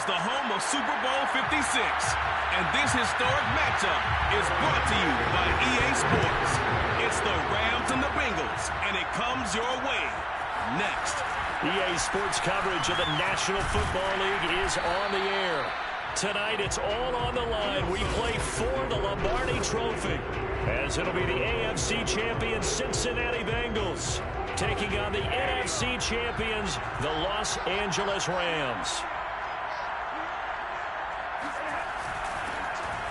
the home of Super Bowl 56. And this historic matchup is brought to you by EA Sports. It's the Rams and the Bengals, and it comes your way next. EA Sports coverage of the National Football League is on the air. Tonight, it's all on the line. We play for the Lombardi Trophy, as it'll be the AFC champion Cincinnati Bengals taking on the NFC champions, the Los Angeles Rams.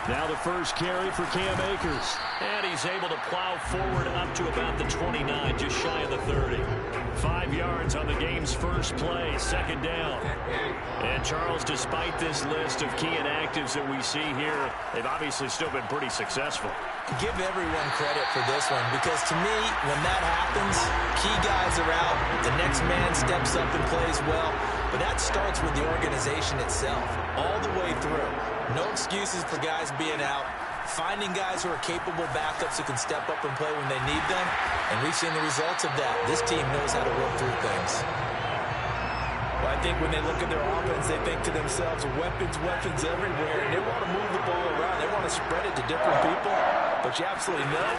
Now the first carry for Cam Akers. And he's able to plow forward up to about the 29, just shy of the 30. 5 yards on the game's first play, second down. And Charles, despite this list of key inactives that we see here, they've obviously still been pretty successful. Give everyone credit for this one, because to me, when that happens, key guys are out, the next man steps up and plays well, but that starts with the organization itself, all the way through. No excuses for guys being out, finding guys who are capable backups who can step up and play when they need them, and we've seen the results of that. This team knows how to work through things. Well, I think when they look at their offense, they think to themselves, weapons everywhere, and they want to move the ball around. They want to spread it to different people, but you absolutely know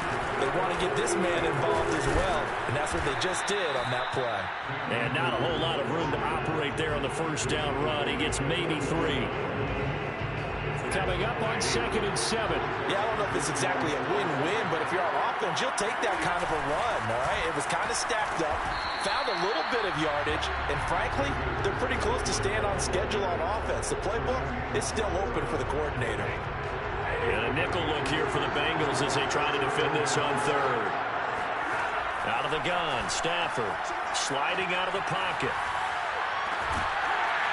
they want to get this man involved as well, and that's what they just did on that play. And not a whole lot of room to operate there on the first down run. He gets maybe 3. Coming up on 2nd and 7. Yeah, I don't know if it's exactly a win-win, but if you're on offense, you'll take that kind of a run, all right? It was kind of stacked up, found a little bit of yardage, and frankly, they're pretty close to staying on schedule on offense. The playbook is still open for the coordinator. And a nickel look here for the Bengals as they try to defend this on 3rd. Out of the gun, Stafford sliding out of the pocket.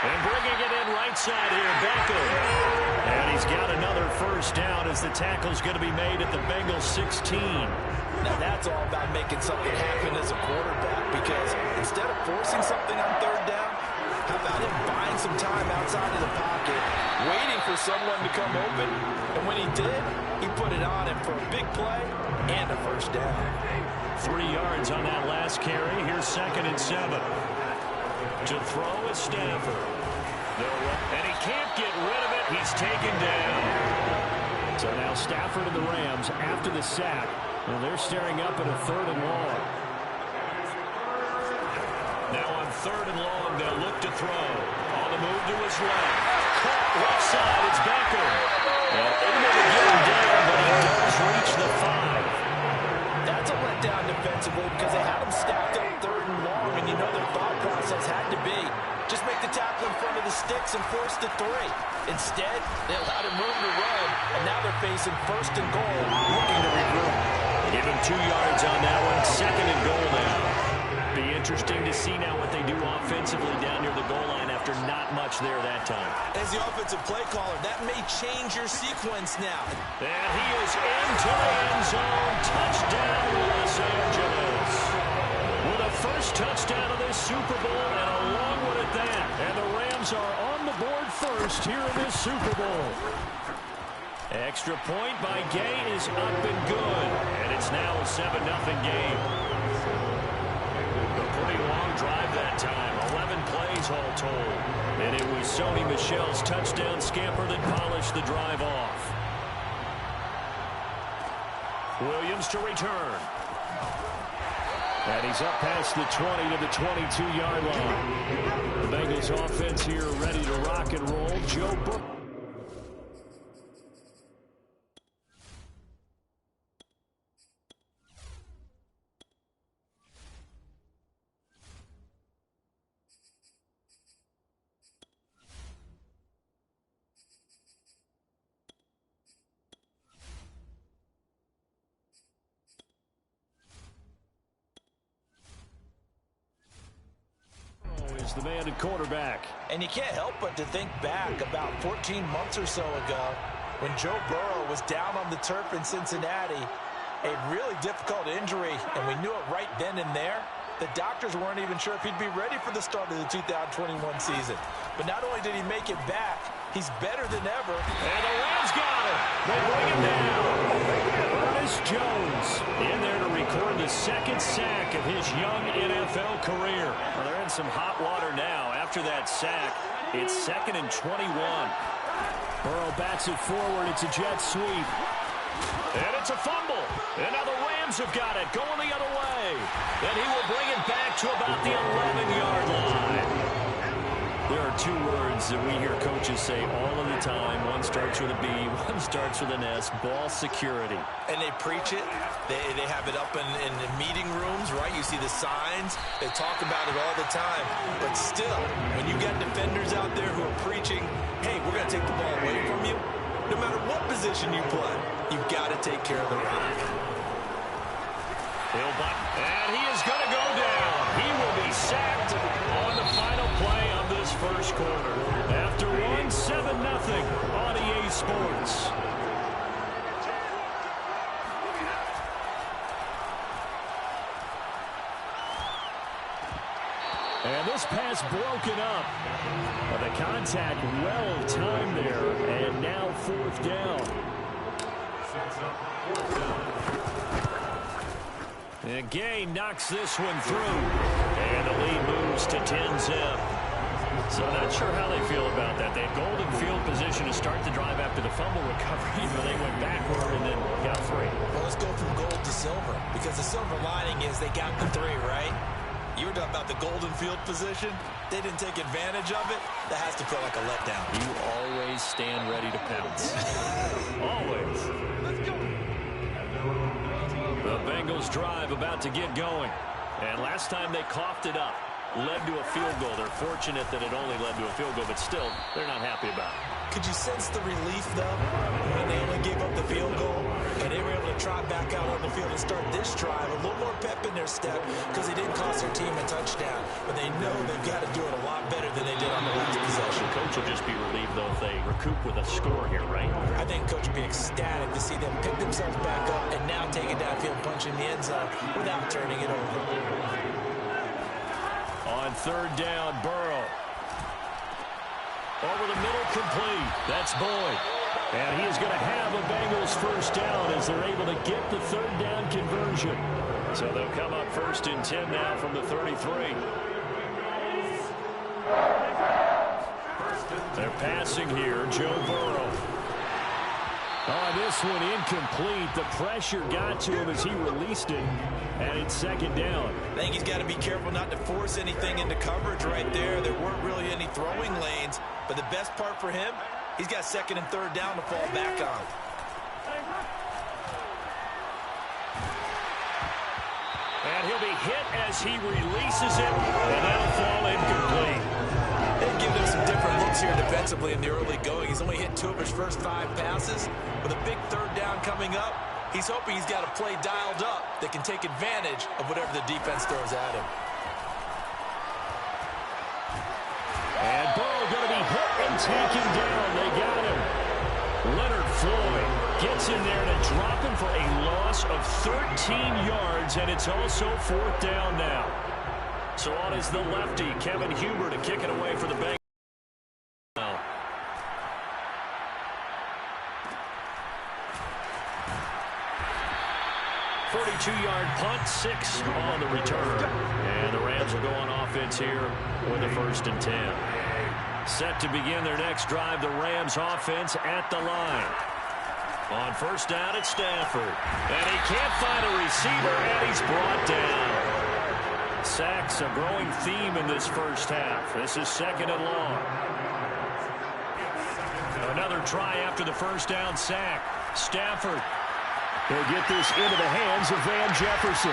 And bringing it in right side here, Beckham. And he's got another first down as the tackle's going to be made at the Bengals 16. Now that's all about making something happen as a quarterback, because instead of forcing something on 3rd down, how about him buying some time outside of the pocket, waiting for someone to come open, and when he did, he put it on him for a big play and a first down. 3 yards on that last carry. Here's 2nd and 7. To throw is Stafford. And he can't get rid of it. He's taken down. So now Stafford and the Rams after the sack. Well, they're staring up at a 3rd and long. Now on 3rd and long, they'll look to throw. On the move to his left. Caught left side, it's Beckham. And able to get him down, but he does reach the 5. That's a letdown defensively, because they had him stacked up 3rd and long, and you know their thought process had to be just make the tackle in front of the sticks and force the 3. Instead, they allowed him room to run, and now they're facing 1st and goal, looking to regroup. Give him 2 yards on that one. 2nd and goal now. Be interesting to see now what they do offensively down near the goal line after not much there that time. As the offensive play caller, that may change your sequence now. And he is into the end zone. Touchdown, Los Angeles. With a first touchdown of this Super Bowl, and a long one at that. And the Rams are on the board first here in this Super Bowl. Extra point by Gay is up and good. And it's now a 7-0 game. A pretty long drive that time. 11 plays all told. And it was Sony Michel's touchdown scamper that polished the drive off. Williams to return. And he's up past the 20 to the 22-yard line. The Bengals offense here ready to rock and roll. Joe Burrow. Is the man at quarterback. And you can't help but to think back about 14 months or so ago when Joe Burrow was down on the turf in Cincinnati, a really difficult injury, and we knew it right then and there. The doctors weren't even sure if he'd be ready for the start of the 2021 season. But not only did he make it back, he's better than ever. And the Rams got him. They bring him down. Ernest Jones in there to record the 2nd sack of his young NFL career. Well, they're in some hot water now after that sack. It's 2nd and 21. Burrow bats it forward. It's a jet sweep. And it's a fumble. And now the Rams have got it, going the other way. And he will bring it back to about the 11-yard line. There are two words that we hear coaches say all of the time. One starts with a B, one starts with an S, ball security. And they preach it. They have it up in the meeting rooms, right? You see the signs. They talk about it all the time. But still, when you got defenders out there who are preaching, hey, we're going to take the ball away from you, no matter what position you play, you've got to take care of the rock. And he is going to go down. He will be sacked on the final play of this first quarter. After 7-0 on EA Sports. And this pass broken up. But the contact well timed there. And now 4th down. And Gay knocks this one through. And the lead moves to 10-zip. So not sure how they feel about that. They had golden field position to start the drive after the fumble recovery, but they went backward and then got 3. Well, let's go from gold to silver, because the silver lining is they got the 3, right? You were talking about the golden field position. They didn't take advantage of it. That has to feel like a letdown. You always stand ready to pounce. Always. Let's go. The Bengals drive about to get going. And last time they coughed it up, led to a field goal. They're fortunate that it only led to a field goal, but still, they're not happy about it. Could you sense the relief, though, when they only gave up the field goal and they were able to try back out on the field and start this drive, a little more pep in their step because they didn't cost their team a touchdown, but they know they've got to do it a lot better than they did on the last possession. Coach will just be relieved, though, if they recoup with a score here, right? I think Coach will be ecstatic to see them pick themselves back up and now take it downfield, punch in the end zone without turning it over. On 3rd down, Burrow. Over the middle, complete. That's Boyd. And he is going to have a Bengals 1st down as they're able to get the 3rd down conversion. So they'll come up 1st and 10 now from the 33. They're passing here, Joe Burrow. On this one, incomplete. The pressure got to him as he released it, and it's 2nd down. I think he's got to be careful not to force anything into coverage right there. There weren't really any throwing lanes, but the best part for him, he's got 2nd and 3rd down to fall back on. And he'll be hit as he releases it, and that'll fall incomplete. They've given him some different looks here defensively in the early going. He's only hit 2 of his first 5 passes. With a big 3rd down coming up, he's hoping he's got a play dialed up that can take advantage of whatever the defense throws at him. And Burrow going to be hit and taken down. They got him. Leonard Floyd gets in there to drop him for a loss of 13 yards, and it's also 4th down now. So on is the lefty, Kevin Huber, to kick it away for the Bengals. 42-yard punt, 6 on the return. And the Rams will go on offense here with a 1st and 10. Set to begin their next drive, the Rams offense at the line. On 1st down, it's Stafford. And he can't find a receiver, and he's brought down. Sacks a growing theme in this first half. This is 2nd and long. Another try after the 1st down sack. Stafford. They'll get this into the hands of Van Jefferson.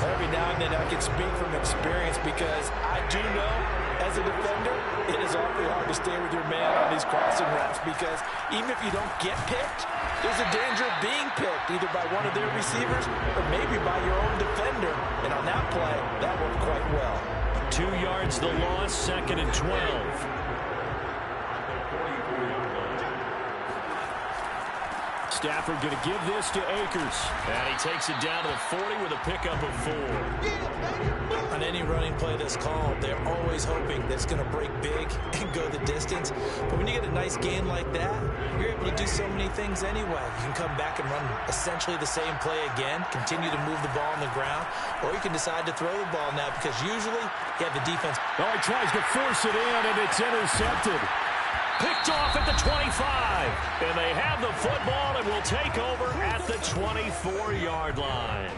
Every now and then I can speak from experience because I do know as a defender it is awfully hard to stay with your man on these crossing routes because even if you don't get picked, there's a danger of being picked either by one of their receivers or maybe by your own defender. And on that play, that worked quite well. 2 yards the loss, 2nd and 12. Stafford going to give this to Akers. And he takes it down to the 40 with a pickup of 4. On any running play that's called, they're always hoping that it's going to break big and go the distance. But when you get a nice gain like that, you're able to do so many things anyway. You can come back and run essentially the same play again, continue to move the ball on the ground, or you can decide to throw the ball now because usually you have the defense. Oh, he tries to force it in, and it's intercepted. Picked off at the 25. And they have the football and will take over at the 24-yard line.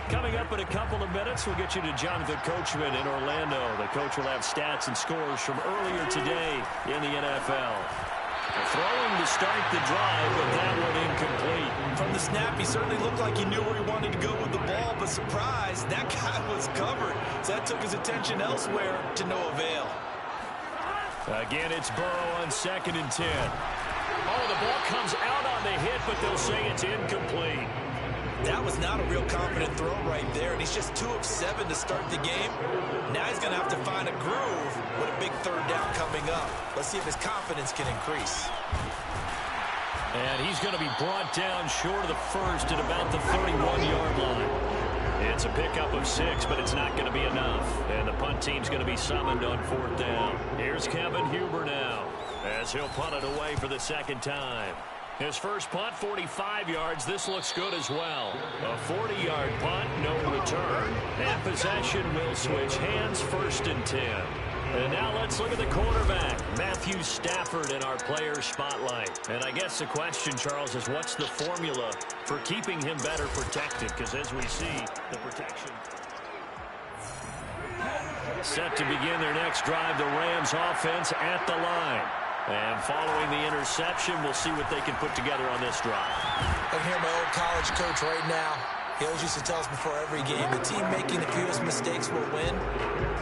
Coming up in a couple of minutes, we'll get you to Jonathan Coachman in Orlando. The coach will have stats and scores from earlier today in the NFL. Throwing to start the drive, but that one incomplete. From the snap, he certainly looked like he knew where he wanted to go with the ball, but surprise, that guy was covered. So that took his attention elsewhere to no avail. Again, it's Burrow on 2nd and 10. Oh, the ball comes out on the hit, but they'll say it's incomplete. That was not a real confident throw right there, and he's just 2 of 7 to start the game. Now he's going to have to find a groove with a big 3rd down coming up. Let's see if his confidence can increase. And he's going to be brought down short of the first at about the 31-yard line. It's a pickup of 6, but it's not going to be enough. And the punt team's going to be summoned on 4th down. Here's Kevin Huber now as he'll punt it away for the 2nd time. His first punt, 45 yards. This looks good as well. A 40-yard punt, no return. And possession will switch hands, 1st and 10. And now let's look at the quarterback, Matthew Stafford, in our player spotlight. And I guess the question, Charles, is what's the formula for keeping him better protected? Because as we see, the protection. Set to begin their next drive, the Rams offense at the line. And following the interception, we'll see what they can put together on this drive. I can hear my old college coach right now. He always used to tell us before every game, the team making the fewest mistakes will win.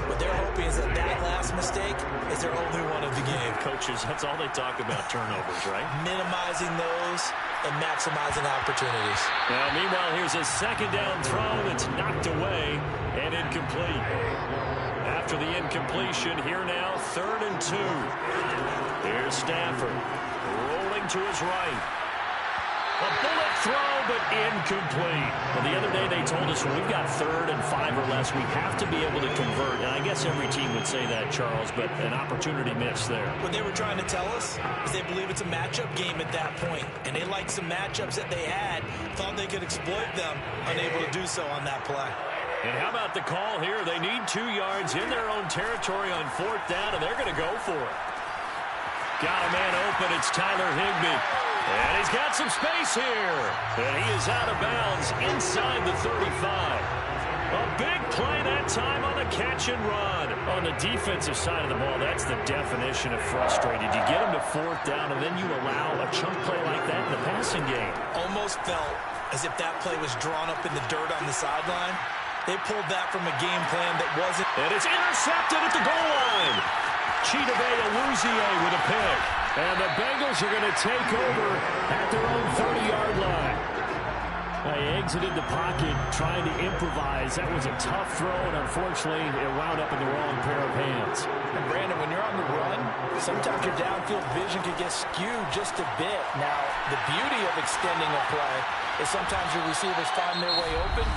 What they're hoping is that last mistake is their only one of the game. Coaches, that's all they talk about, turnovers, right? Minimizing those and maximizing opportunities. Now, meanwhile, here's a 2nd down throw that's knocked away and incomplete. After the incompletion, here now, 3rd and 2. Here's Stafford rolling to his right. A bullet throw, but incomplete. Well, the other day they told us when we've got 3rd and 5 or less, we have to be able to convert. And I guess every team would say that, Charles, but an opportunity missed there. What they were trying to tell us is they believe it's a matchup game at that point. And they liked some matchups that they had, thought they could exploit them, unable to do so on that play. And how about the call here? They need 2 yards in their own territory on 4th down, and they're going to go for it. Got a man open. It's Tyler Higbee. And he's got some space here. And he is out of bounds inside the 35. A big play that time on the catch and run. On the defensive side of the ball, that's the definition of frustrated. You get him to 4th down, and then you allow a chunk play like that in the passing game. Almost felt as if that play was drawn up in the dirt on the sideline. They pulled that from a game plan that wasn't. And it's intercepted at the goal line. Chidobe Awuzie with a pick. And the Bengals are going to take over at their own 30-yard line. They exited the pocket trying to improvise. That was a tough throw, and unfortunately, it wound up in the wrong pair of hands. And Brandon, when you're on the run, sometimes your downfield vision can get skewed just a bit. Now, the beauty of extending a play is sometimes your receivers find their way open,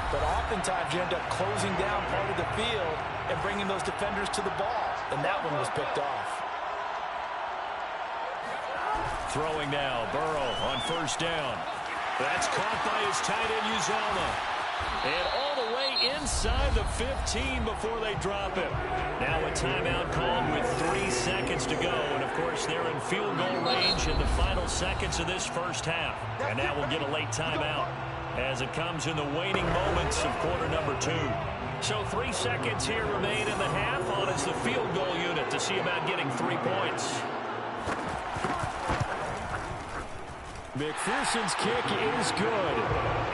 but oftentimes you end up closing down part of the field and bringing those defenders to the ball. And that one was picked off. Throwing now, Burrow on 1st down. That's caught by his tight end, Uzomah. And all the way inside the 15 before they drop him. Now a timeout called with 3 seconds to go. And, of course, they're in field goal range in the final seconds of this first half. And now we'll get a late timeout as it comes in the waning moments of quarter number 2. So 3 seconds here remain in the half. On is the field goal unit to see about getting 3 points. McPherson's kick is good.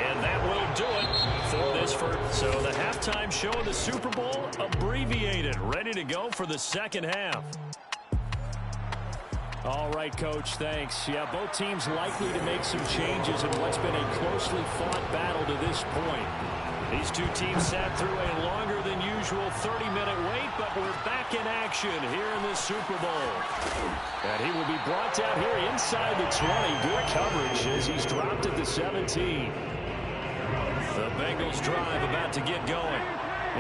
And that will do it for this first. So the halftime show of the Super Bowl abbreviated. Ready to go for the 2nd half. All right, Coach, thanks. Yeah, both teams likely to make some changes in what's been a closely fought battle to this point. These two teams sat through a longer than usual 30-minute wait, but we're back in action here in the Super Bowl. And he will be brought down here inside the 20. Good coverage as he's dropped at the 17. The Bengals drive about to get going.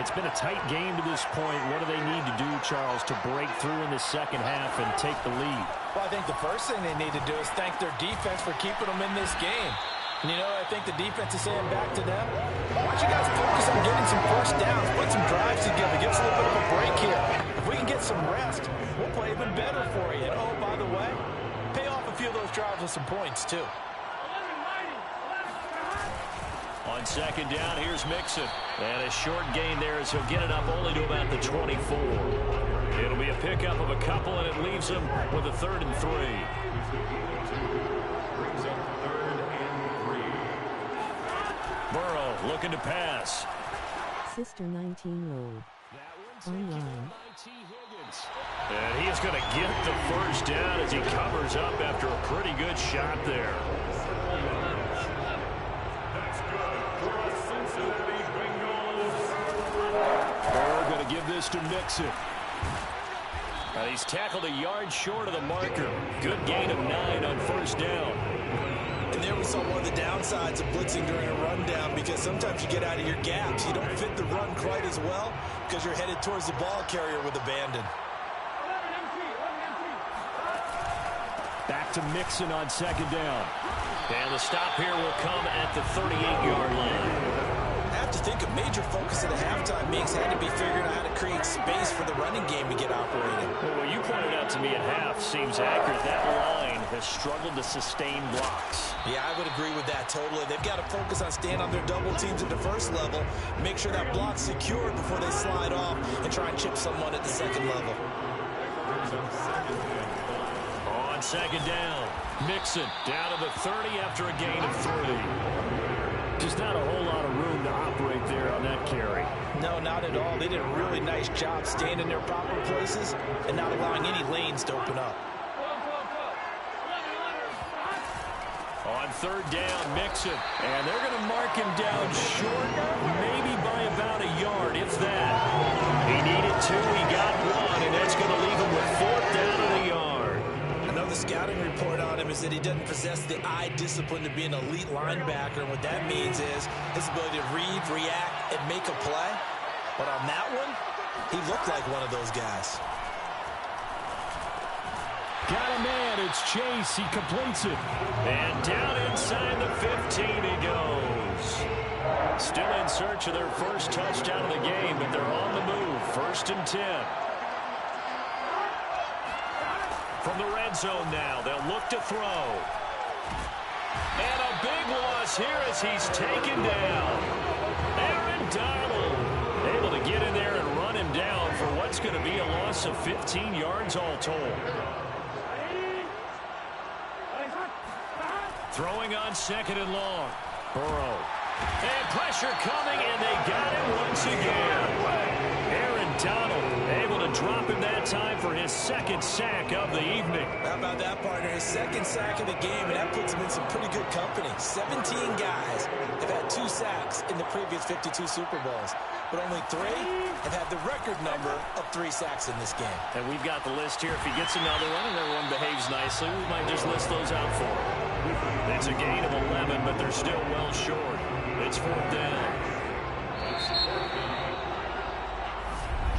It's been a tight game to this point. What do they need to do, Charles, to break through in the second half and take the lead? Well, I think the first thing they need to do is thank their defense for keeping them in this game. And, you know, I think the defense is saying back to them, why don't you guys focus on getting some first downs, put some drives together, give us a little bit of a break here. If we can get some rest, we'll play even better for you. And, oh, by the way, pay off a few of those drives with some points, too. On second down, here's Mixon. And a short gain there as he'll get it up only to about the 24. It'll be a pickup of a couple, and it leaves him with a 3rd and 3. Burrow looking to pass. Sister 19 Road. Online. And he is going to get the first down as he covers up after a pretty good shot there. Burrow going to give this to Mixon. He's tackled a yard short of the marker. Good gain of 9 on first down. And there we saw one of the downsides of blitzing during a rundown, because sometimes you get out of your gaps. You don't fit the run quite as well because you're headed towards the ball carrier with abandon. Back to Mixon on second down. And the stop here will come at the 38-yard line. I have to think a major focus at the halftime means had to be figuring out how to create space for the running game to get operating. Well, what you pointed out to me at half seems accurate. That line has struggled to sustain blocks. Yeah, I would agree with that totally. They've got to focus on staying on their double teams at the first level, make sure that block's secured before they slide off and try and chip someone at the second level. On second down, Mixon down to the 30 after a gain of 3. Just not a whole lot of room to operate there on that carry. No, not at all. They did a really nice job staying in their proper places and not allowing any lanes to open up. On third down, Mixon. And they're going to mark him down short, maybe by about a yard, if that. He needed 2, he got 1, and that's going to leave him with 4th down and a yard. The scouting report on him is that he doesn't possess the eye discipline to be an elite linebacker. And what that means is his ability to read, react, and make a play. But on that one, he looked like one of those guys. Got a man, it's Chase, he completes it. And down inside the 15 he goes. Still in search of their first touchdown of the game, but they're on the move. 1st and 10. From the red zone now, they'll look to throw. And a big loss here as he's taken down. Aaron Donald able to get in there and run him down for what's going to be a loss of 15 yards all told. Throwing on 2nd and long. Burrow. And pressure coming, and they got him once again. Aaron Donald able to drop him that time for his 2nd sack of the evening. How about that, partner? His 2nd sack of the game, and that puts him in some pretty good company. 17 guys have had 2 sacks in the previous 52 Super Bowls, but only 3 have had the record number of 3 sacks in this game. And we've got the list here. If he gets another one and everyone behaves nicely, we might just list those out for him. It's a gain of 11, but they're still well short. It's 4th down.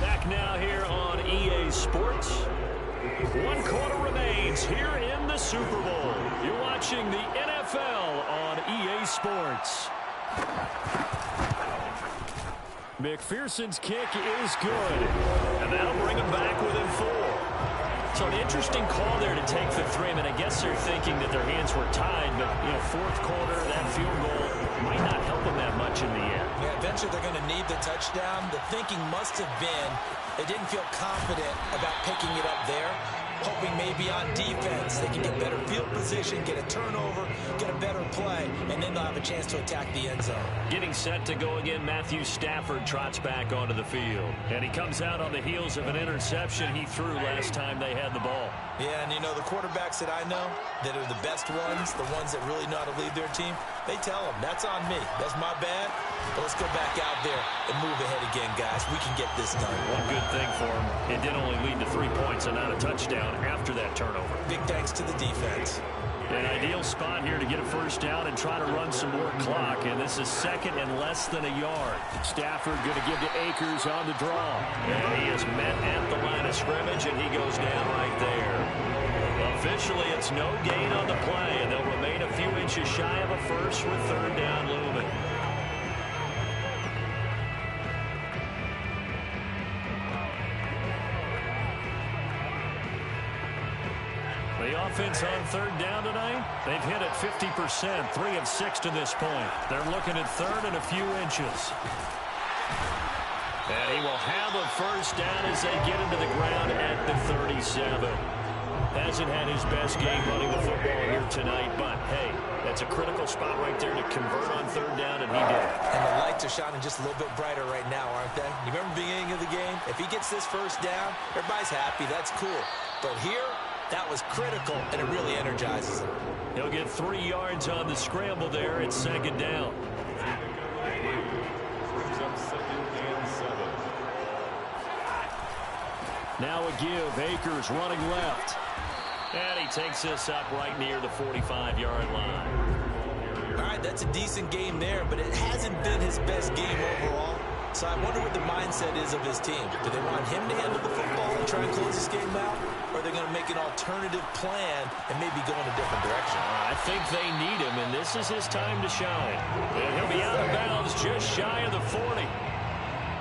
Back now here on EA Sports. 1 quarter remains here in the Super Bowl. You're watching the NFL on EA Sports. McPherson's kick is good. And that'll bring him back within 4. So an interesting call there to take the 3. I mean, I guess they're thinking that their hands were tied, but, you know, 4th quarter, that field goal might not help them that much in the end. Yeah, eventually they're going to need the touchdown. The thinking must have been they didn't feel confident about picking it up there. hoping maybe on defense they can get better field position, get a turnover, get a better play, and then they'll have a chance to attack the end zone. Getting set to go again, Matthew Stafford trots back onto the field. And he comes out on the heels of an interception he threw last time they had the ball. Yeah, and you know, the quarterbacks that I know that are the best ones, the ones that really know how to lead their team, they tell them, that's on me. That's my bad. But let's go back out there and move ahead again, guys. We can get this done. One good thing for him, it did only lead to 3 points and not a touchdown after that turnover. Big thanks to the defense. An ideal spot here to get a first down and try to run some more clock. And this is second and less than a yard. Stafford going to give to Akers on the draw. And he is met at the line of scrimmage, and he goes down right there. Officially, it's no gain on the play, and they'll remain a few inches shy of a first with third down looming. The offense on third down tonight, they've hit it 50%, 3 of 6 to this point. They're looking at third and a few inches. And he will have a first down as they get into the ground at the 37. Hasn't had his best game running the football here tonight, but hey, that's a critical spot right there to convert on third down, and he did. And the lights are shining just a little bit brighter right now, aren't they? You remember the beginning of the game? If he gets this first down, everybody's happy. That's cool. But here, that was critical, and it really energizes him. He'll get 3 yards on the scramble there at second down. Now a give. Akers running left. And he takes this up right near the 45-yard line. All right, that's a decent game there, but it hasn't been his best game overall. So I wonder what the mindset is of his team. Do they want him to handle the football and try and close this game out? Or are they going to make an alternative plan and maybe go in a different direction? I think they need him, and this is his time to shine. And he'll be out of bounds just shy of the 40.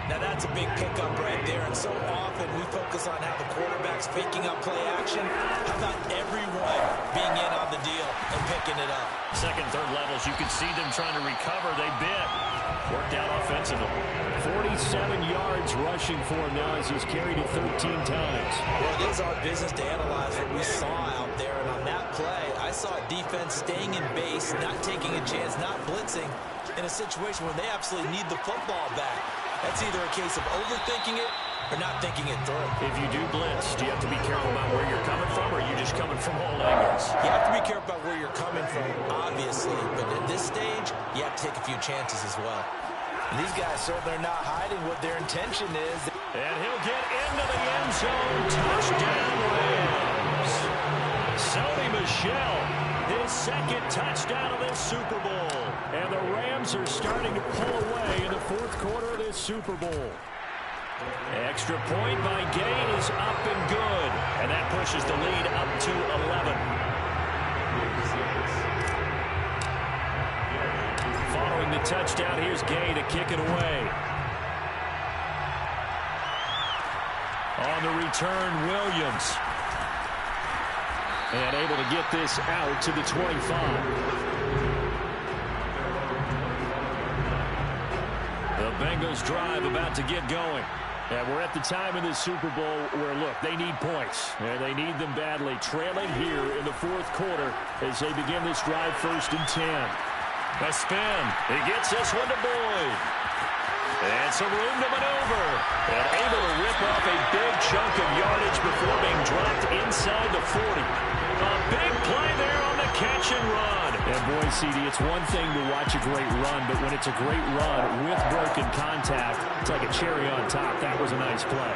Now that's a big pickup right there, and so often we focus on how the quarterback's faking up play action. How about everyone being in on the deal and picking it up? Second, third levels, you can see them trying to recover. They bit. Worked out offensively. 47 yards rushing for him now as he's carried it 13 times. Well, it is our business to analyze what we saw out there, and on that play, I saw a defense staying in base, not taking a chance, not blitzing, in a situation where they absolutely need the football back. That's either a case of overthinking it or not thinking it through. If you do blitz, do you have to be careful about where you're coming from, or are you just coming from all angles? You have to be careful about where you're coming from, obviously, but at this stage, you have to take a few chances as well. And these guys certainly are not hiding what their intention is. And he'll get into the end zone. Touchdown, Rams. Sony Michel, his second touchdown of this Super Bowl. And the Rams are starting to pull away in the fourth quarter of this Super Bowl. Extra point by Gay is up and good. And that pushes the lead up to 11. Following the touchdown, here's Gay to kick it away. On the return, Williams. And able to get this out to the 25. The Bengals drive about to get going. And we're at the time in this Super Bowl where, look, they need points. And they need them badly. Trailing here in the fourth quarter as they begin this drive, 1st and 10. A spin. He gets this one to Boyd. And some room to maneuver. And able to rip off a big chunk of yardage before being dropped inside the 40. A big play there on the catch and run. And boy, CD, it's one thing to watch a great run, but when it's a great run with broken contact, it's like a cherry on top. That was a nice play.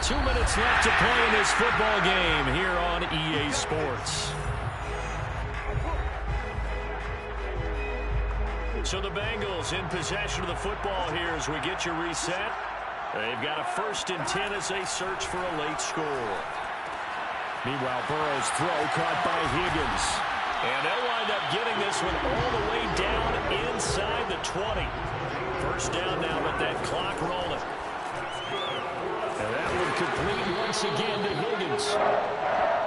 2 minutes left to play in this football game here on EA Sports. So the Bengals in possession of the football here as we get you reset. They've got a 1st and 10 as they search for a late score. Meanwhile, Burrow's throw caught by Higgins. And they'll wind up getting this one all the way down inside the 20. First down now with that clock rolling. And that one complete once again to Higgins.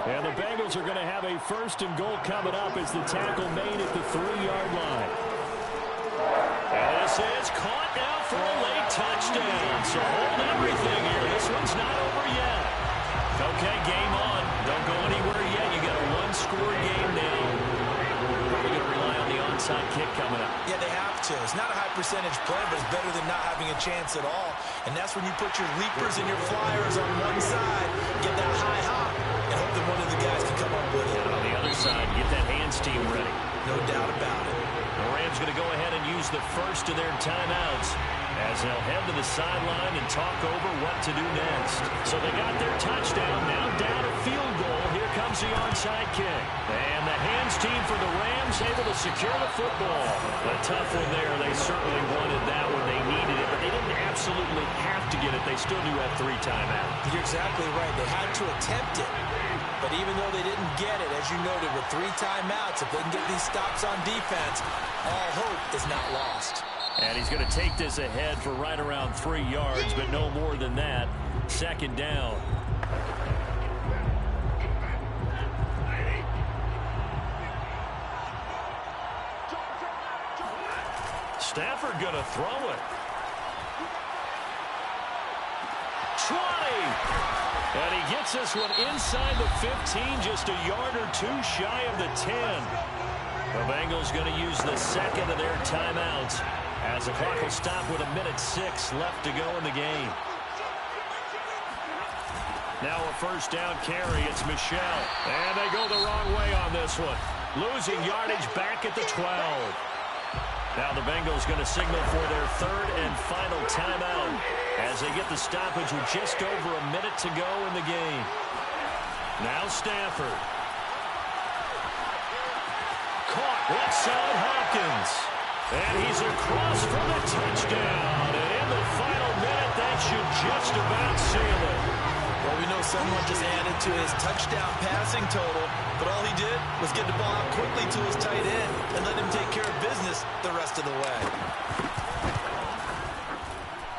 And the Bengals are going to have a 1st and goal coming up as the tackle made at the 3-yard line. And this is caught now for a late touchdown. So hold everything here. This one's not over yet. Okay, game on. Don't go anywhere yet. You got a one-score game now. Probably going to rely on the onside kick coming up. Yeah, they have to. It's not a high percentage play, but it's better than not having a chance at all. And that's when you put your leapers and your flyers on one side, get that high hop, and hope that one of the guys can come up with it. And on the other side, get that hands team ready. No doubt about it. The Rams going to go ahead and use the first of their timeouts as they'll head to the sideline and talk over what to do next. So they got their touchdown, now down a field goal. Here comes the onside kick. And the hands team for the Rams able to secure the football. A tough one there. They certainly wanted that one. They needed it, but they didn't absolutely have to get it. They still do have 3 timeouts. You're exactly right. They had to attempt it. But even though they didn't get it, as you noted, with 3 timeouts, if they can get these stops on defense, all hope is not lost. And he's going to take this ahead for right around 3 yards, but no more than that. 2nd down. Stafford going to throw it. 20. And he gets this one inside the 15, just a yard or 2 shy of the 10. The Bengals going to use the 2nd of their timeouts as the clock will stop with 1:06 left to go in the game. Now a 1st down carry. It's Michel. And they go the wrong way on this one. Losing yardage back at the 12. Now the Bengals going to signal for their 3rd and final timeout as they get the stoppage with just over a minute to go in the game. Now Stafford. Caught left side Hopkins. And he's across for the touchdown. And in the final minute, that should just about seal it. Well, we know someone just added to his touchdown passing total, but all he did was get the ball out quickly to his tight end and let him take care of business the rest of the way.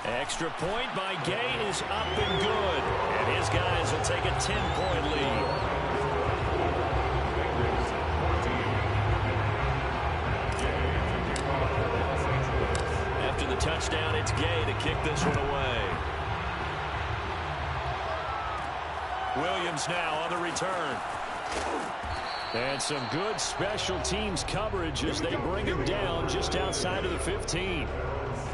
Extra point by Gay is up and good. And his guys will take a 10-point lead. After the touchdown, it's Gay to kick this one away. Williams now on the return. And some good special teams coverage as they bring him down just outside of the 15.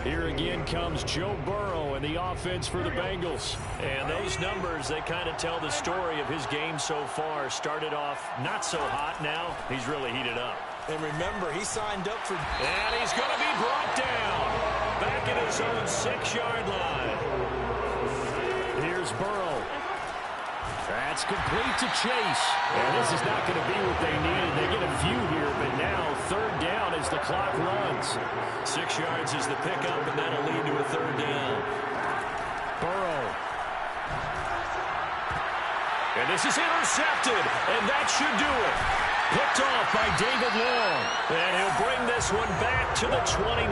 Here again comes Joe Burrow and the offense for the Bengals. And those numbers, they kind of tell the story of his game so far. Started off not so hot. Now he's really heated up. And remember, he signed up for... And he's going to be brought down back at his own 6-yard line. Here's Burrow. That's complete to Chase. And this is not going to be what they needed. They get a few here, but now 3rd down as the clock runs. 6 yards is the pickup, and that'll lead to a 3rd down. Burrow. And this is intercepted, and that should do it. Picked off by David Long. And he'll bring this one back to the 29.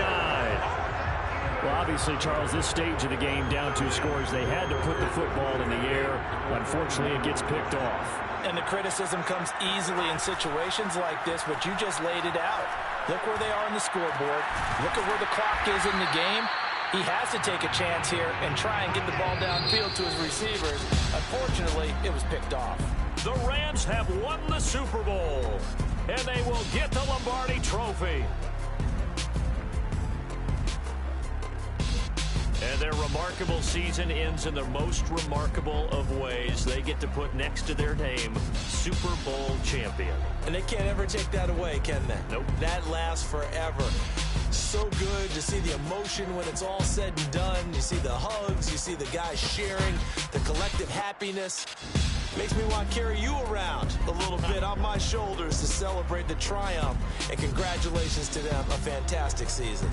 Well, obviously, Charles, this stage of the game, down 2 scores, they had to put the football in the air. Unfortunately, it gets picked off. And the criticism comes easily in situations like this, but you just laid it out. Look where they are on the scoreboard. Look at where the clock is in the game. He has to take a chance here and try and get the ball downfield to his receivers. Unfortunately, it was picked off. The Rams have won the Super Bowl, and they will get the Lombardi Trophy. And their remarkable season ends in the most remarkable of ways. They get to put next to their name, Super Bowl champion. And they can't ever take that away, can they? Nope. That lasts forever. So good to see the emotion when it's all said and done. You see the hugs, you see the guys sharing, the collective happiness. Makes me want to carry you around a little bit on my shoulders to celebrate the triumph. And congratulations to them, a fantastic season.